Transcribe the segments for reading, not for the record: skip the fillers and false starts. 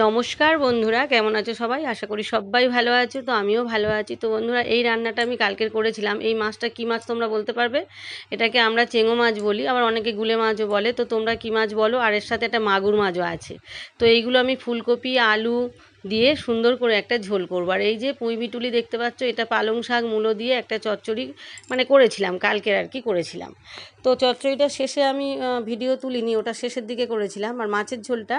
নমস্কার বন্ধুরা, কেমন আছো সবাই? আশা করি সবাই ভালো আছে। তো আমিও ভালো আছি। তো বন্ধুরা, এই রান্নাটা আমি কালকের করেছিলাম। এই মাছটা কী মাছ তোমরা বলতে পারবে? এটাকে আমরা চেঙো মাছ বলি, আবার অনেকে গুলে মাছও বলে। তো তোমরা কী মাছ বলো? আর এর সাথে একটা মাগুর মাছও আছে। তো এইগুলো আমি ফুলকপি আলু দিয়ে সুন্দর করে একটা ঝোল করবো। আর এই যে পুঁই বিটুলি দেখতে পাচ্ছ, এটা পালং শাক মূলো দিয়ে একটা চচ্চড়ি করেছিলাম, কালকের আর কি করেছিলাম। তো চচ্চড়িটা শেষে আমি ভিডিও তুলিনি, ওটা শেষের দিকে করেছিলাম। আর মাছের ঝোলটা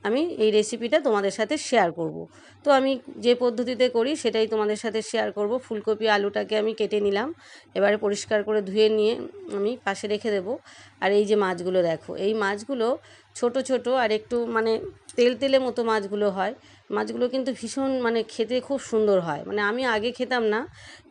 আমি এই রেসিপিটা তোমাদের সাথে শেয়ার করব। তো আমি যে পদ্ধতিতে করি সেটাই তোমাদের সাথে শেয়ার করব। ফুলকপি আলুটাকে আমি কেটে নিলাম, এবারে পরিষ্কার করে ধুয়ে নিয়ে আমি পাশে রেখে দেব। আর এই যে মাছগুলো দেখো, এই মাছগুলো ছোট ছোট আর একটু তেল তেলে মতো মাছগুলো হয়। মাছগুলো কিন্তু ভীষণ খেতে খুব সুন্দর হয়। আমি আগে খেতাম না,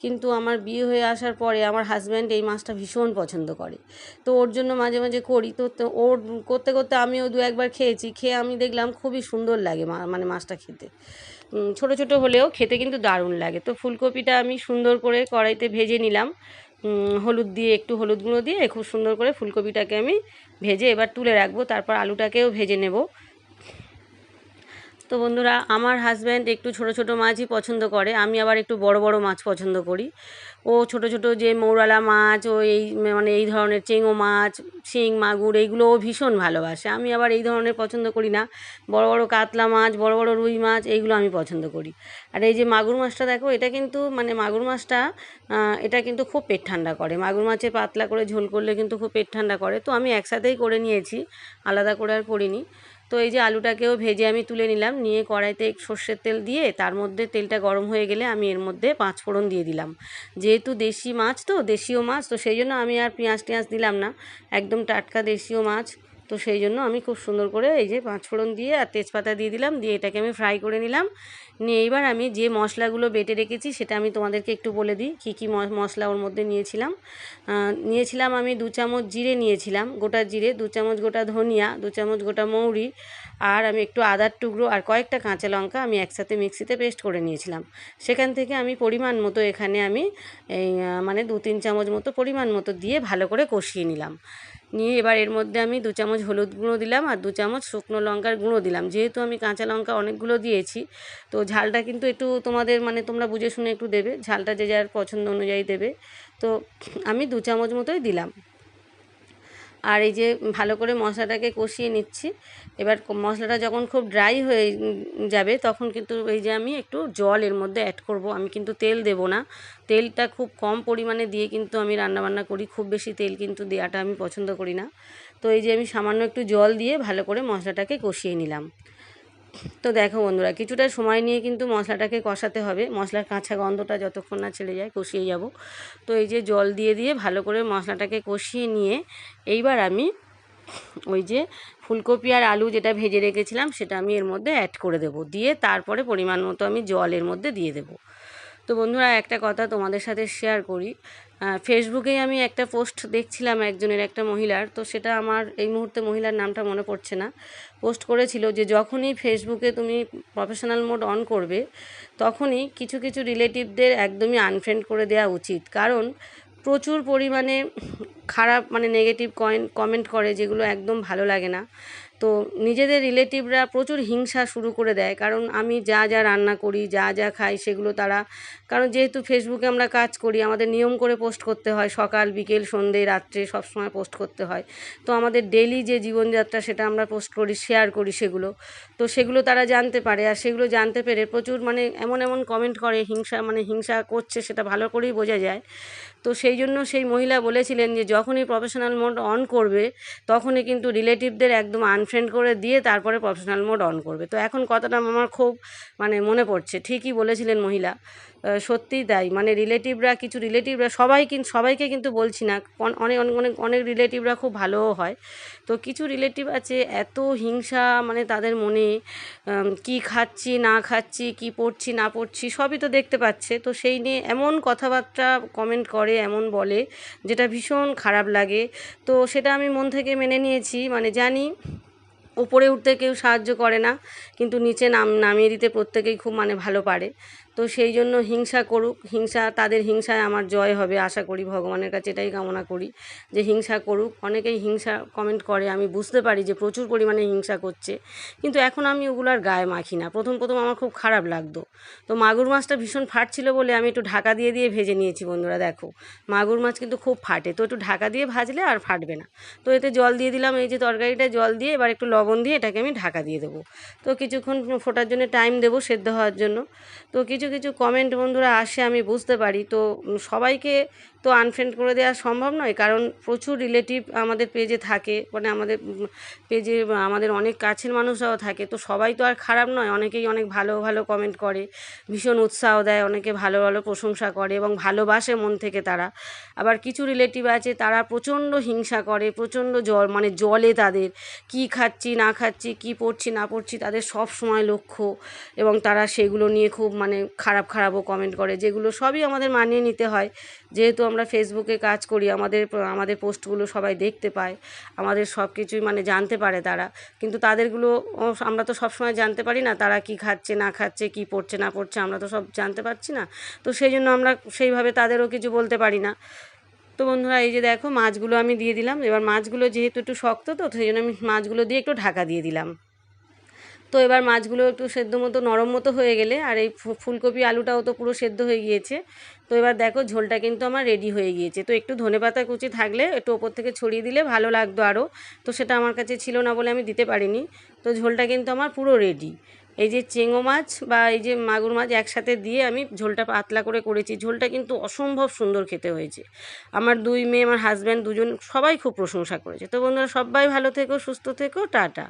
কিন্তু আমার বিয়ে হয়ে আসার পরে আমার হাজব্যান্ড এই মাছটা ভীষণ পছন্দ করে। তো ওর জন্য মাঝে মাঝে করি। তো ওর করতে করতে আমিও দু একবার খেয়েছি, খেয়ে আমি দেখলাম খুবই সুন্দর লাগে মাছটা খেতে। ছোট ছোট হলেও খেতে কিন্তু দারুণ লাগে। তো ফুলকপিটা আমি সুন্দর করে কড়াইতে ভেজে নিলাম, হলুদ দিয়ে, একটু হলুদ গুঁড়ো দিয়ে খুব সুন্দর করে ফুলকপিটাকে আমি ভেজে এবার তুলে রাখবো। তারপর আলুটাকেও ভেজে নেব। তো বন্ধুরা, আমার হাজব্যান্ড একটু ছোট ছোট মাছই পছন্দ করে, আমি আবার একটু বড় বড় মাছ পছন্দ করি। ও ছোট ছোট যে মৌরালা মাছ, ও এই ধরনের চেঙো মাছ, শিং মাগুর, এইগুলো ও ভীষণ ভালোবাসে। আমি আবার এই ধরনের পছন্দ করি না। বড় বড় কাতলা মাছ, বড় বড় রুই মাছ, এইগুলো আমি পছন্দ করি। আর এই যে মাগুর মাছটা দেখো, এটা কিন্তু মাগুর মাছটা এটা কিন্তু খুব পেট ঠান্ডা করে। মাগুর মাছের পাতলা করে ঝোল করলে কিন্তু খুব পেট ঠান্ডা করে। তো আমি একসাথেই করে নিয়েছি, আলাদা করে আর করিনি। তো এই যে আলুটাকেও ভেজে আমি তুলে নিলাম, নিয়ে কড়াইতে সর্ষের তেল দিয়ে তার মধ্যে তেলটা গরম হয়ে গেলে আমি এর মধ্যে পাঁচফোড়ন দিয়ে দিলাম। যেহেতু দেশি মাছ, তো দেশীয় মাছ, তো সেই জন্য আমি আর পেঁয়াজ টেঁয়াজ দিলাম না, একদম টাটকা দেশীয় মাছ। তো সেই জন্য আমি খুব সুন্দর করে এই যে পাঁচফোড়ন দিয়ে আর তেজপাতা দিয়ে দিলাম, দিয়ে এটাকে আমি ফ্রাই করে নিলাম। নিয়ে এইবার আমি যে মশলাগুলো বেটে রেখেছি সেটা আমি তোমাদেরকে একটু বলে দিই কী কী মশলা ওর মধ্যে নিয়েছিলাম। আমি 2 চামচ জিরে নিয়েছিলাম, গোটা জিরে, 2 চামচ গোটা ধনিয়া, 2 চামচ গোটা মৌরি, আর আমি একটু আদার টুকরো আর কয়েকটা কাঁচা লঙ্কা আমি একসাথে মিক্সিতে পেস্ট করে নিয়েছিলাম। সেখান থেকে আমি পরিমাণ মতো এখানে আমি এই 2-3 চামচ মতো পরিমাণ মতো দিয়ে ভালো করে কষিয়ে নিলাম। নিয়ে এবার এর মধ্যে আমি 2 চামচ হলুদ গুঁড়ো দিলাম আর 2 চামচ শুকনো লঙ্কার গুঁড়ো দিলাম। যেহেতু আমি কাঁচা লঙ্কা অনেকগুলো দিয়েছি, তো ঝালটা কিন্তু একটু তোমাদের তোমরা বুঝে শুনে একটু দেবে, ঝালটা যে যার পছন্দ অনুযায়ী দেবে। তো আমি 2 চামচ মতোই দিলাম। আর এই যে ভালো করে মশলাটাকে কষিয়ে নিচ্ছি। এবার মশলাটা যখন খুব ড্রাই হয়ে যাবে, তখন কিন্তু এই যে আমি একটু জল এর মধ্যে অ্যাড করব। আমি কিন্তু তেল দেব না, তেলটা খুব কম পরিমাণে দিয়ে কিন্তু আমি রান্নাবান্না করি, খুব বেশি তেল কিন্তু দেওয়াটা আমি পছন্দ করি না। তো এই যে আমি সামান্য একটু জল দিয়ে ভালো করে মশলাটাকে কষিয়ে নিলাম। তো দেখো বন্ধুরা, কিছুটা সময় নিয়ে কিন্তু মশলাটাকে কষাতে হবে, মশলার কাঁচা গন্ধটা যতক্ষণ না চলে যায় কষিয়ে যাব। তো এই যে জল দিয়ে দিয়ে ভালো করে মশলাটাকে কষিয়ে নিয়ে এইবার আমি ওই যে ফুলকপি আর আলু যেটা ভেজে রেখেছিলাম সেটা আমি এর মধ্যে অ্যাড করে দেব, দিয়ে তারপরে পরিমাণ মতো আমি জল এর মধ্যে দিয়ে দেব। তো বন্ধুরা, একটা কথা তোমাদের সাথে শেয়ার করি। ফেসবুকেই আমি একটা পোস্ট দেখছিলাম একজনের, একটা মহিলার, তো সেটা আমার এই মুহূর্তে মহিলার নামটা মনে পড়ছে না। পোস্ট করেছিল যে যখনই ফেসবুকে তুমি প্রফেশনাল মোড অন করবে, তখনই কিছু কিছু রিলেটিভদের একদমই আনফ্রেন্ড করে দেওয়া উচিত। কারণ প্রচুর পরিমাণে খারাপ নেগেটিভ কমেন্ট করে, যেগুলো একদম ভালো লাগে না। তো নিজেদের রিলেটিভরা প্রচুর হিংসা শুরু করে দেয়, কারণ আমি যা যা রান্না করি, যা যা খাই, সেগুলো তারা, কারণ যেহেতু ফেসবুকে আমরা কাজ করি, আমাদের নিয়ম করে পোস্ট করতে হয়, সকাল বিকেল সন্ধ্যে রাত্রে সবসময় পোস্ট করতে হয়। তো আমাদের ডেলি যে জীবনযাত্রা সেটা আমরা পোস্ট করি, শেয়ার করি সেগুলো। তো সেগুলো তারা জানতে পারে, আর সেগুলো জানতে পেরে প্রচুর এমন এমন কমেন্ট করে, হিংসা করছে সেটা ভালো করেই বোঝা যায়। তো সেই জন্য সেই মহিলা বলেছিলেন যে যখনই প্রফেশনাল মোড অন করবে, তখনই কিন্তু রিলেটিভদের একদম আনফ্রেন্ড করে দিয়ে তারপরে প্রফেশনাল মোড অন করবে। তো এখন কথাটা আমার খুব মনে পড়ছে, ঠিকই বলেছিলেন মহিলা। সত্যিই তাই, কিছু রিলেটিভরা, সবাইকে কিন্তু বলছি না, অনেক অনেক অনেক অনেক রিলেটিভরা খুব ভালোও হয়। তো কিছু রিলেটিভ আছে এত হিংসা, তাদের মনে কি খাচ্ছি না খাচ্ছি, কি পড়ছি না পড়ছি, সবই তো দেখতে পাচ্ছে। তো সেই নিয়ে এমন কথাবার্তা কমেন্ট করে, এমন বলে, যেটা ভীষণ খারাপ লাগে। তো সেটা আমি মন থেকে মেনে নিয়েছি, জানি উপরে উঠতে কেউ সাহায্য করে না, কিন্তু নিচে নামিয়ে দিতে প্রত্যেকেই খুব মানে ভালো পারে। তো সেই জন্য হিংসা করুক, তাদের হিংসায় আমার জয় হবে আশা করি, ভগবানের কাছে এটাই কামনা করি যে হিংসা করুক। অনেকেই হিংসা কমেন্ট করে, আমি বুঝতে পারি যে প্রচুর পরিমাণে হিংসা করছে, কিন্তু এখন আমি ওগুলার গায়ে মাখি না। প্রথম আমার খুব খারাপ লাগতো। তো মাগুর মাছটা ভীষণ ফাটছিল বলে আমি একটু ঢাকা দিয়ে ভেজে নিয়েছি বন্ধুরা। দেখো মাগুর মাছ কিন্তু খুব ফাটে, তো একটু ঢাকা দিয়ে ভাজলে আর ফাটবে না। তো এতে জল দিয়ে দিলাম, এই যে তরকারিটা জল দিয়ে এবার একটু লবণ দিয়ে এটাকে আমি ঢাকা দিয়ে দেবো। তো কিছুক্ষণ ফোটার জন্য টাইম দেবো, সেদ্ধ হওয়ার জন্য। তো কিছু কমেন্ট বন্ধুরা আসে, আমি বুঝতে পারি। তো সবাইকে তো আনফ্রেন্ড করে দেওয়া সম্ভব নয়, কারণ প্রচুর রিলেটিভ আমাদের পেজে থাকে, মানে আমাদের পেজে আমাদের অনেক কাছের মানুষরাও থাকে। তো সবাই তো আর খারাপ নয়, অনেকেই অনেক ভালো ভালো কমেন্ট করে, ভীষণ উৎসাহ দেয়, অনেকে ভালো ভালো প্রশংসা করে এবং ভালোবাসে মন থেকে তারা। আবার কিছু রিলেটিভ আছে তারা প্রচণ্ড হিংসা করে, প্রচণ্ড মানে জলে তাদের কি খাচ্ছি না খাচ্ছি, কি পড়ছি না পড়ছি তাদের সব সময় লক্ষ্য, এবং তারা সেগুলো নিয়ে খুব মানে খারাপও কমেন্ট করে, যেগুলো সবই আমাদের মানিয়ে নিতে হয়। যেহেতু আমরা ফেসবুকে কাজ করি, আমাদের পোস্টগুলো সবাই দেখতে পায়, আমাদের সব কিছুই মানে জানতে পারে তারা, কিন্তু তাদেরগুলো আমরা তো সবসময় জানতে পারি না, তারা কি খাচ্ছে না খাচ্ছে, কি পড়ছে না পড়ছে, আমরা তো সব জানতে পারছি না। তো সেই জন্য আমরা সেইভাবে তাদেরও কিছু বলতে পারি না। তো বন্ধুরা এই যে দেখো মাছগুলো আমি দিয়ে দিলাম। এবার মাছগুলো যেহেতু একটু শক্ত, তো সেই জন্য আমি মাছগুলো দিয়ে একটু ঢাকা দিয়ে দিলাম। তো এবার মাছগুলো একটু সেদ্ধ মতো নরম মতো হয়ে গেলে, আর এই ফুলকপি আলুটাও তো পুরো সেদ্ধ হয়ে গিয়েছে। তো এবার দেখো ঝোলটা কিন্তু আমার রেডি হয়ে গিয়েছে। তো একটু ধনেপাতা কুচি থাকলে একটু ওপর থেকে ছড়িয়ে দিলে ভালো লাগতো আরও, তো সেটা আমার কাছে ছিল না বলে আমি দিতে পারিনি। তো ঝোলটা কিন্তু আমার পুরো রেডি। এই যে চেঙো মাছ বা এই যে মাগুর মাছ একসাথে দিয়ে আমি ঝোলটা পাতলা করে করেছি। ঝোলটা কিন্তু অসম্ভব সুন্দর খেতে হয়েছে। আমার 2 মেয়ে, আমার হাজব্যান্ড, দুজন সবাই খুব প্রশংসা করেছে। তো বন্ধুরা সবাই ভালো থেকো, সুস্থ থেকো, টাটা।